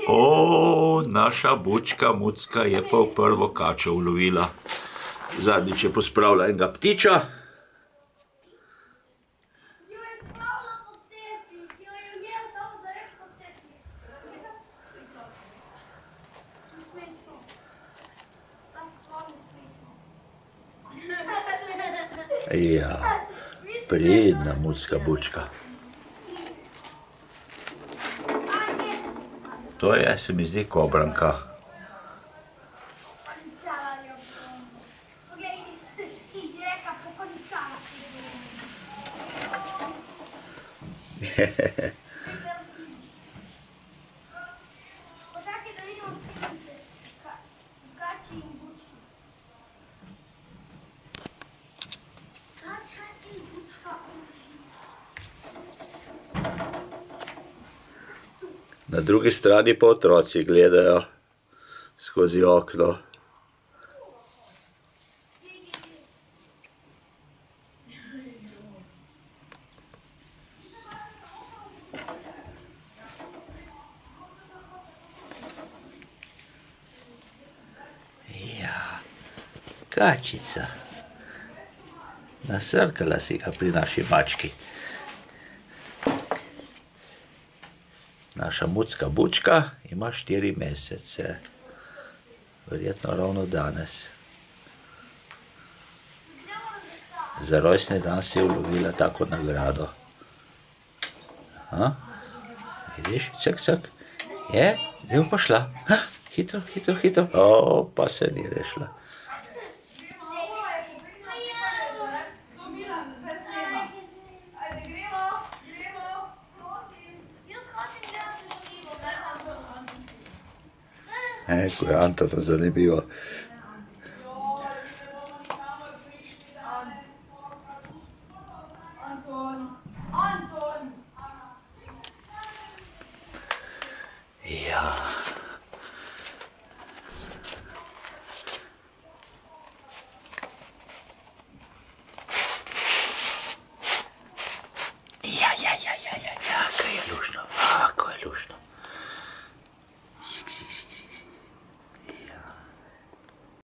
O, naša bučka Mucka je pa v prvo kačo ulovila. Zadnjič je pospravila enega ptiča. Ja, pridna Mucka bučka. To je, se mi zdi, kobranka. Na drugi strani pa otroci gledajo skozi okno. Ja, kačica. Nasrkala si ga pri naši mački. Naša Mucka bučka ima 4 mesece. Verjetno ravno danes. Za rojstni dan si je ulovila tako nagrado. Aha, vidiš, cak, cak. Je, zdaj bo pa šla. Hitro, hitro, hitro. O, pa se ni rešila. Ko je Antonu zanimivo. Ja. Ja, kaj je luštno, ko je luštno.